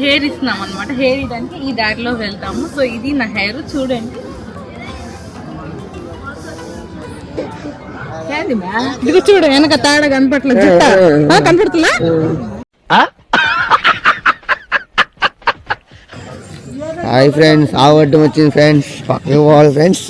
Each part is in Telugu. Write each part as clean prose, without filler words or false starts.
హెయిర్ ఇస్తున్నాం అనమాట. హెయిర్ ఇవ్వడానికి ఈ దారిలో వెళ్తాము. సో ఇది నా హెయిర్ చూడండి. ఇది చూడు వెనక తాడ కనపట్లేదు, కనపడుతుందా? హాయ్ ఫ్రెండ్స్, ఆవడ్డం వచ్చింది ఫ్రెండ్స్, పక్కకి పోవాలి friends.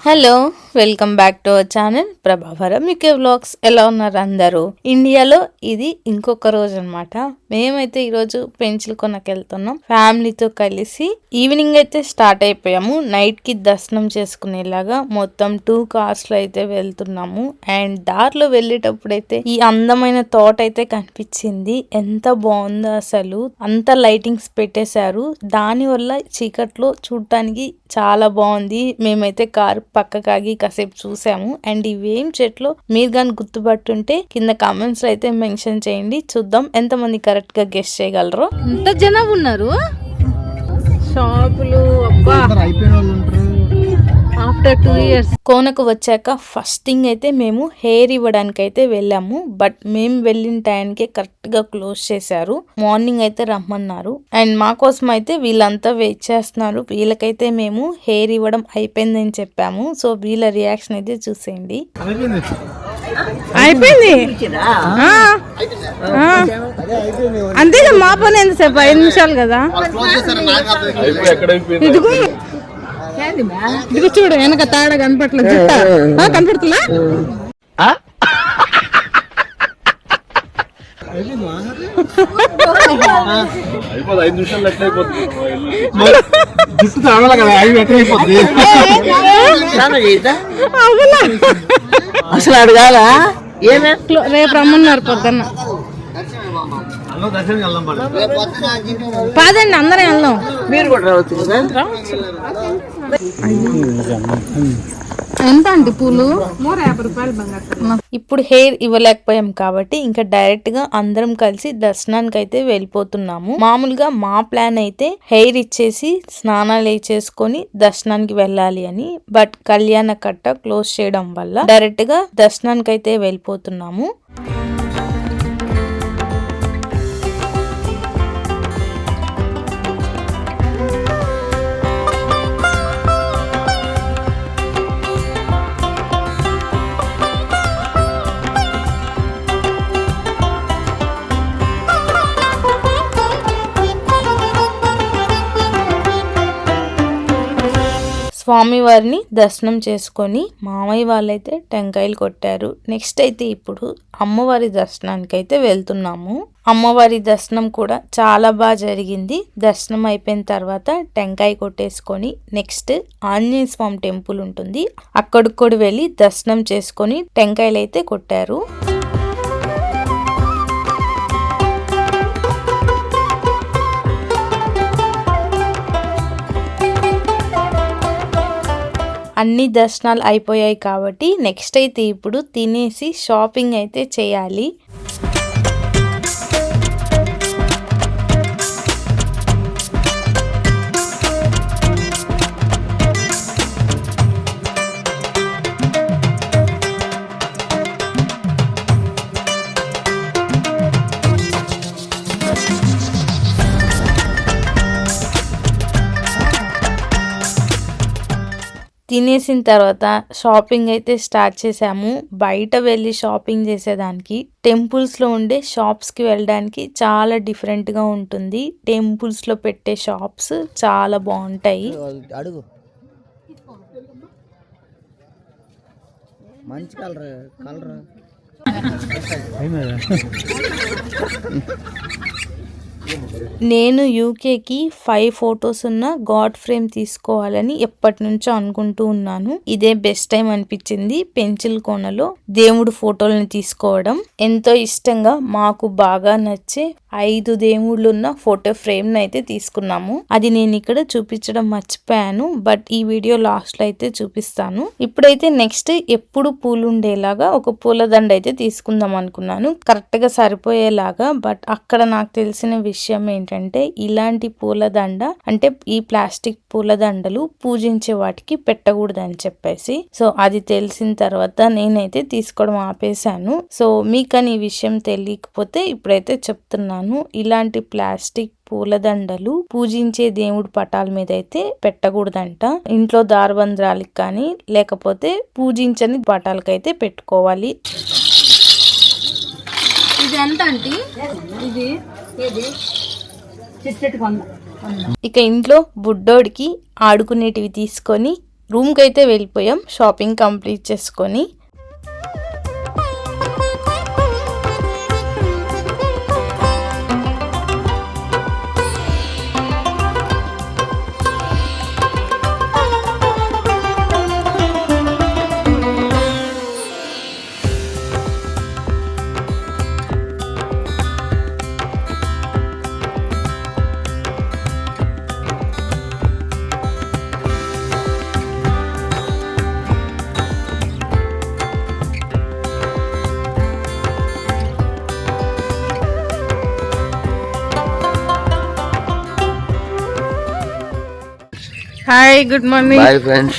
Hello, welcome back to our channel Prabhavaram UK vlogs. ఎలా ఉన్నారు అందరూ? ఇండియాలో ఇది ఇంకొక రోజు అనమాట. మేమైతే ఈరోజు పెన్సిల్ కొనకి వెళ్తున్నాం ఫ్యామిలీతో కలిసి. ఈవినింగ్ అయితే స్టార్ట్ అయిపోయాము. నైట్ కి దర్శనం చేసుకునేలాగా మొత్తం 2 cars లో అయితే వెళ్తున్నాము. అండ్ దారిలో వెళ్ళేటప్పుడు అయితే ఈ అందమైన తోట అయితే కనిపించింది. ఎంత బాగుందో అసలు. అంత లైటింగ్స్ పెట్టేశారు. దాని వల్ల చీకట్లో చూడటానికి చాలా బాగుంది. మేమైతే కారు పక్కకాగి కాసేపు చూసాము. అండ్ ఇవేం చెట్లు మీరు కానీ గుర్తుపట్టుంటే కింద కామెంట్స్ లో అయితే మెన్షన్ చేయండి. చూద్దాం ఎంతమంది కరెక్ట్ గా గెస్ చేయగలరు. ఎంత జనాభా ఉన్నారు. షాపులు ఆఫ్టర్ 2 years కోనకు వచ్చాక ఫస్ట్ థింగ్ అయితే మేము హెయిర్ ఇవ్వడానికి అయితే వెళ్ళాము. బట్ మేము వెళ్ళిన టైంకే కరెక్ట్ గా క్లోజ్ చేశారు. మార్నింగ్ అయితే రమ్మన్నారు. అండ్ మా కోసం అయితే వీళ్ళంతా వెయిట్ చేస్తున్నారు. వీళ్ళకైతే మేము హెయిర్ ఇవ్వడం అయిపోయిందని చెప్పాము. సో వీళ్ళ రియాక్షన్ అయితే చూసేయండి. అయిపోయింది అంతే. మా పని ఎంతసేపు? 5 నిమిషాలు కదా. ఇది చూడు వెనక తాడ కనపట్లేదు, కనపడుతుందా? అసలు అడగాల రేపు రమ్మన్నారు పొద్దున్న. పదండి అందరం వెళ్దాం. మీరు కూడా రావచ్చు కదా. ఎంత అండి పూలు? 50 రూపాయలు బంగారు. ఇప్పుడు హెయిర్ ఇవ్వలేకపోయాం కాబట్టి ఇంకా డైరెక్ట్ గా అందరం కలిసి దర్శనానికి అయితే వెళ్ళిపోతున్నాము. మామూలుగా మా ప్లాన్ అయితే హెయిర్ ఇచ్చేసి స్నానాలు చేసుకొని దర్శనానికి వెళ్ళాలి అని. బట్ కళ్యాణ కట్ట క్లోజ్ చేయడం వల్ల డైరెక్ట్ గా దర్శనానికి అయితే వెళ్ళిపోతున్నాము. స్వామివారిని దర్శనం చేసుకొని మామయ్య వాళ్ళైతే టెంకాయలు కొట్టారు. నెక్స్ట్ అయితే ఇప్పుడు అమ్మవారి దర్శనానికి అయితే వెళ్తున్నాము. అమ్మవారి దర్శనం కూడా చాలా బాగా జరిగింది. దర్శనం అయిపోయిన తర్వాత టెంకాయ కొట్టేసుకొని నెక్స్ట్ ఆంజనేయ స్వామి టెంపుల్ ఉంటుంది, అక్కడికి కూడా వెళ్ళి దర్శనం చేసుకొని టెంకాయలు అయితే కొట్టారు. అన్ని దర్శనాలు అయిపోయాయి కాబట్టి నెక్స్ట్ అయితే ఇప్పుడు తినేసి షాపింగ్ అయితే చేయాలి. తినేసిన తర్వాత షాపింగ్ అయితే స్టార్ట్ చేసాము. బయట వెళ్ళి షాపింగ్ చేసేదానికి టెంపుల్స్ లో ఉండే షాప్స్ కి వెళ్ళడానికి చాలా డిఫరెంట్ గా ఉంటుంది. టెంపుల్స్ లో పెట్టే షాప్స్ చాలా బాగుంటాయి. అడుగు మంచి కలర్ నేను యూకేకి 5 ఫొటోస్ ఉన్న గాడ్ ఫ్రేమ్ తీసుకోవాలని ఎప్పటి నుంచో అనుకుంటూ ఉన్నాను. ఇదే బెస్ట్ టైం అనిపించింది పెన్సిల్ కోనలో దేవుడు ఫోటోలను తీసుకోవడం. ఎంతో ఇష్టంగా మాకు బాగా నచ్చే 5 దేవుళ్ళు ఉన్న ఫోటో ఫ్రేమ్ అయితే తీసుకున్నాము. అది నేను ఇక్కడ చూపించడం మర్చిపోయాను, బట్ ఈ వీడియో లాస్ట్ లో అయితే చూపిస్తాను. ఇప్పుడైతే నెక్స్ట్ ఎప్పుడు పూలు ఉండేలాగా ఒక పూలదండ అయితే తీసుకుందాం అనుకున్నాను, కరెక్ట్ గా సరిపోయేలాగా. బట్ అక్కడ నాకు తెలిసిన విషయం ఏంటంటే ఇలాంటి పూలదండ అంటే ఈ ప్లాస్టిక్ పూలదండలు పూజించే వాటికి పెట్టకూడదు అని చెప్పేసి, సో అది తెలిసిన తర్వాత నేనైతే తీసుకోవడం ఆపేశాను. సో మీకని ఈ విషయం తెలియకపోతే ఇప్పుడైతే చెప్తున్నాను. ఇలాంటి ప్లాస్టిక్ పూలదండలు పూజించే దేవుడి పటాల మీద అయితే పెట్టకూడదంట. ఇంట్లో దారబంద్రాలకి కానీ లేకపోతే పూజించని పటాలకైతే పెట్టుకోవాలి. ఇది ఎంత అంటే ఇది ఇక ఇంట్లో బుడ్డోడికి ఆడుకునేటివి తీసుకొని రూమ్ కి అయితే వెళ్ళిపోయాం, షాపింగ్ కంప్లీట్ చేసుకొని. Hi, good morning. Bye friends.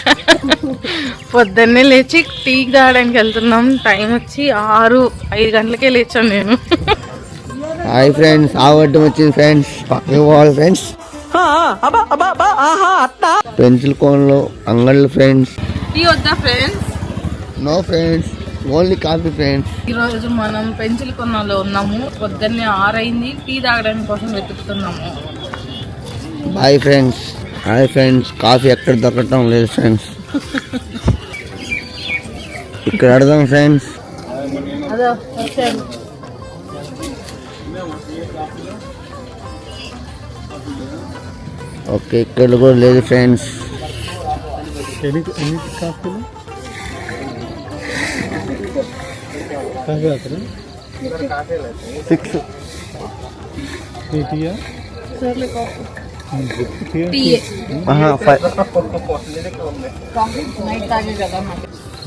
పొద్దున్నే లేచి టీ తాగడానికి వెళ్తున్నాం. టైం వచ్చి 6-5 గంటలకే లేచాను నేను. హాయ్ ఫ్రెండ్స్, ఆవడ్డం వచ్చింది ఫ్రెండ్స్. పక్కకి పోవాలి ఫ్రెండ్స్. పెన్సిల్ కోన్లో అంగళ్ళు ఫ్రెండ్స్. టీ వద్దా friends? No friends, only coffee friends. ఈరోజు మనం పెన్సిల్ కొన్నాలో ఉన్నాము. పొద్దున్నే 6 అయింది, టీ తాగడానికి కోసం వెతుకుతున్నాము. Bye friends. Hi friends, coffee ఎక్కడ దొరకటం లేదు ఫ్రెండ్స్. ఇక్కడ అడదాం ఫ్రెండ్స్. అదో వచ్చారు. ఓకే, ఇక్కడ కూడా లేదు ఫ్రెండ్స్.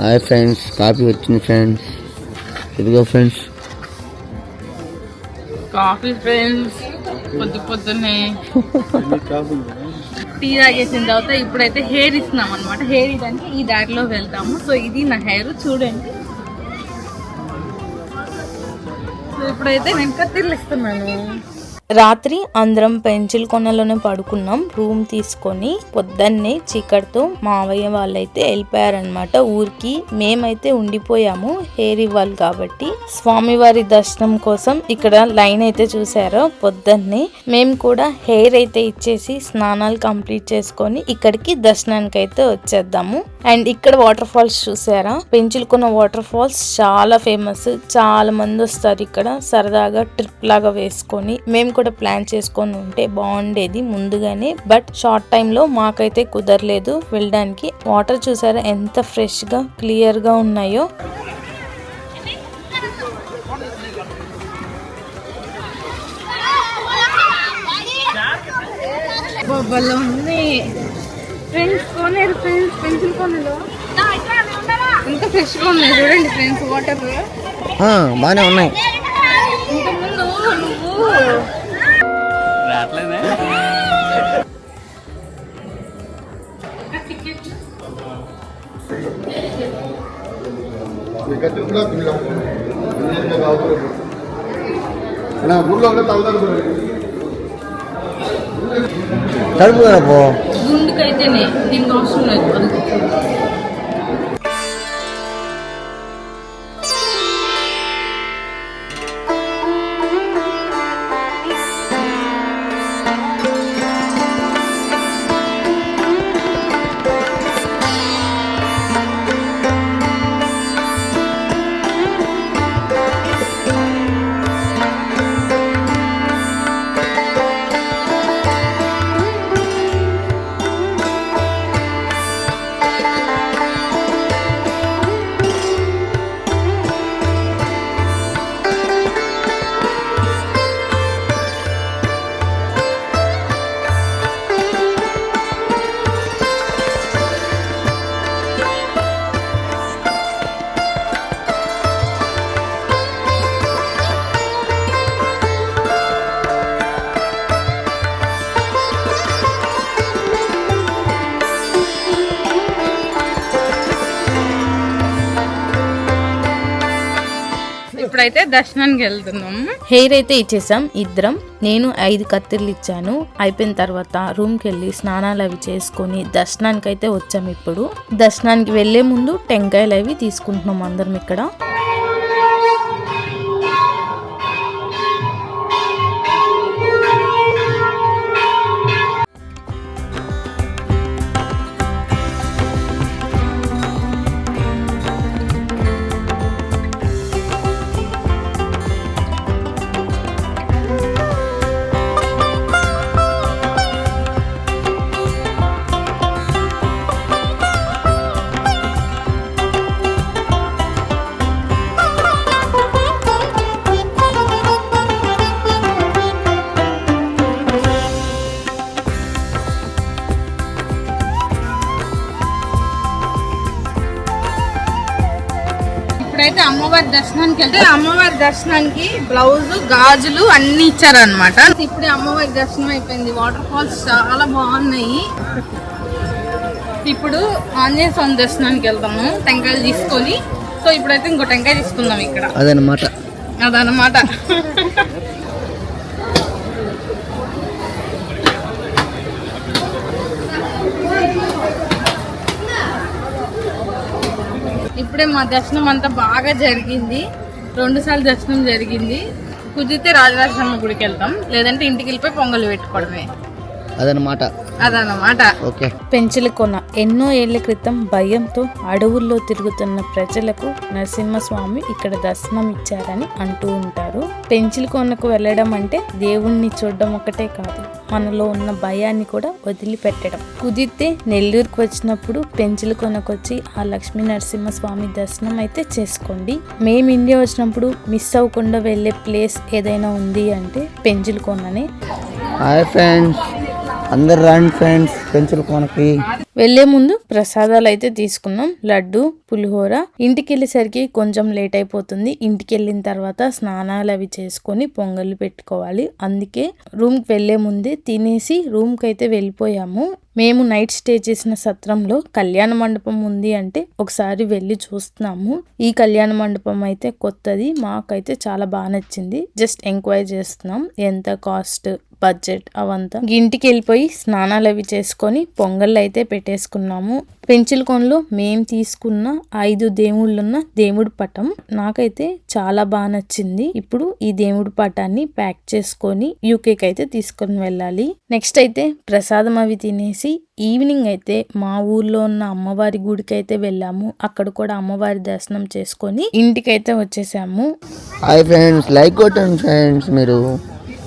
హాయ్ ఫ్రెండ్స్, కాఫీ వచ్చింది ఫ్రెండ్స్. ఇదిగో ఫ్రెండ్స్ కాఫీ ఫ్రెండ్స్. పొద్దున్నే టీ తాగేసిన తర్వాత ఇప్పుడైతే హెయిర్ ఇస్తున్నాం అనమాట. హెయిర్ ఇదానికి ఈ దారిలో వెళ్తాము. సో ఇది నా హెయిర్ చూడండి. సో ఇప్పుడైతే నేను కత్తిర్లు ఇస్తున్నాను. రాత్రి అందరం పెంచిల్ కొనలోనే పడుకున్నాం రూమ్ తీసుకొని. పొద్దున్నే చీకటితో మావయ్య వాళ్ళైతే వెళ్ళిపోయారనమాట ఊరికి. మేమైతే ఉండిపోయాము, హెయిర్ ఇవ్వాలి కాబట్టి. స్వామివారి దర్శనం కోసం ఇక్కడ లైన్ అయితే చూసారో. పొద్దున్నే మేము కూడా హెయిర్ అయితే ఇచ్చేసి స్నానాలు కంప్లీట్ చేసుకొని ఇక్కడికి దర్శనానికి అయితే వచ్చేద్దాము. అండ్ ఇక్కడ వాటర్ ఫాల్స్ చూసారా? పెంచిల్ కొన వాటర్ ఫాల్స్ చాలా ఫేమస్, చాలా మంది వస్తారు ఇక్కడ సరదాగా ట్రిప్ లాగా వేసుకొని. మేము కూడా ప్లాన్ చేసుకొని ఉంటే బాగుండేది ముందుగానే, బట్ షార్ట్ టైమ్ లో మాకైతే కుదరలేదు వెళ్ళడానికి. వాటర్ చూసారా ఎంత ఫ్రెష్ గా క్లియర్ గా ఉన్నాయో. ఫ్రెండ్స్ కొనేరు ఫ్రెండ్స్, పెన్సిల్ కొనలో ఎంత ఫ్రెష్ గా ఉన్నాయి చూడండి ఫ్రెండ్స్. వాటర్ బాగానే ఉన్నాయి. ఇంతకుముందు నువ్వు రావట్లేదే. తడుపు కదా పో. గుండుకైతేనే దీనికి అవసరం లేదు. ఇప్పుడైతే దర్శనానికి వెళ్తున్నాం. హెయిర్ అయితే ఇచ్చేసాం ఇద్దరం. నేను 5 కత్తిర్లు ఇచ్చాను. అయిపోయిన తర్వాత రూమ్కి వెళ్ళి స్నానాలు అవి చేసుకొని దర్శనానికి అయితే వచ్చాము. ఇప్పుడు దర్శనానికి వెళ్లే ముందు టెంకాయలు అవి తీసుకుంటున్నాం అందరం ఇక్కడ. ఇప్పుడైతే అమ్మవారి దర్శనానికి వెళ్తే అమ్మవారి దర్శనానికి బ్లౌజ్ గాజులు అన్ని ఇచ్చారనమాట. ఇప్పుడే అమ్మవారి దర్శనం అయిపోయింది. వాటర్ ఫాల్స్ చాలా బాగున్నాయి. ఇప్పుడు ఆంజనేయ స్వామి దర్శనానికి వెళ్తాము టెంకాయలు తీసుకొని. సో ఇప్పుడైతే ఇంకో టెంకాయ తీసుకుందాం ఇక్కడ. అదనమాట. ఇప్పుడే మా దర్శనం అంతా బాగా జరిగింది. 2 సార్లు దర్శనం జరిగింది. కుదిరితే రాజరాజేశ్వరమ్మ గుడికి వెళ్తాం, లేదంటే ఇంటికి వెళ్ళిపోయి పొంగల్ పెట్టుకోవడమే. అదనమాట. ఓకే. పెంచలకొన ఎన్నో ఏళ్ల క్రితం భయంతో అడవుల్లో తిరుగుతున్న ప్రజలకు నరసింహస్వామి ఇక్కడ దర్శనం ఇచ్చారని అంటూ ఉంటారు. పెంచలకొనకు వెళ్ళడం అంటే దేవుణ్ణి చూడడం ఒకటే కాదు, మనలో ఉన్న భయాన్ని కూడా వదిలిపెట్టడం. కుదిరితే నెల్లూరుకు వచ్చినప్పుడు పెంచలకొనకు వచ్చి ఆ లక్ష్మీ నరసింహస్వామి దర్శనం అయితే చేసుకోండి. మేము ఇండియా వచ్చినప్పుడు మిస్ అవ్వకుండా వెళ్ళే ప్లేస్ ఏదైనా ఉంది అంటే పెంచలకొననే. హాయ్ ఫ్రెండ్స్, అందరు రండి ఫ్రెండ్స్ పెంచలకొనకి. వెళ్లే ముందు ప్రసాదాలు అయితే తీసుకున్నాం, లడ్డు, పులిహోర. ఇంటికి వెళ్ళేసరికి కొంచెం లేట్ అయిపోతుంది. ఇంటికి వెళ్ళిన తర్వాత స్నానాలు అవి చేసుకొని పొంగళ్ళు పెట్టుకోవాలి. అందుకే రూమ్కి వెళ్లే ముందే తినేసి రూమ్కి అయితే వెళ్ళిపోయాము. మేము నైట్ స్టే చేసిన సత్రంలో కళ్యాణ మండపం ఉంది అంటే ఒకసారి వెళ్ళి చూస్తున్నాము. ఈ కళ్యాణ మండపం అయితే కొత్తది, మాకైతే చాలా బాగా నచ్చింది. జస్ట్ ఎంక్వైరీ చేస్తున్నాం ఎంత కాస్ట్, బడ్జెట్ అవంతా. ఇంటికి వెళ్ళిపోయి స్నానాలు అవి చేసుకొని పొంగళ్ళు అయితే పెట్టేసుకున్నాము. పెంచలకొనలో మేము తీసుకున్న 5 దేవుళ్ళున్న దేవుడి పటం నాకైతే చాలా బాగా నచ్చింది. ఇప్పుడు ఈ దేవుడి పటాన్ని ప్యాక్ చేసుకొని యూకేకి అయితే తీసుకొని వెళ్ళాలి. నెక్స్ట్ అయితే ప్రసాదం అవి తినేసి ఈవినింగ్ అయితే మా ఊర్లో ఉన్న అమ్మవారి గుడికి అయితే వెళ్ళాము. అక్కడ కూడా అమ్మవారి దర్శనం చేసుకొని ఇంటికైతే వచ్చేసాము. హాయ్ ఫ్రెండ్స్, లైక్ కొట్టండి ఫ్రెండ్స్. మీరు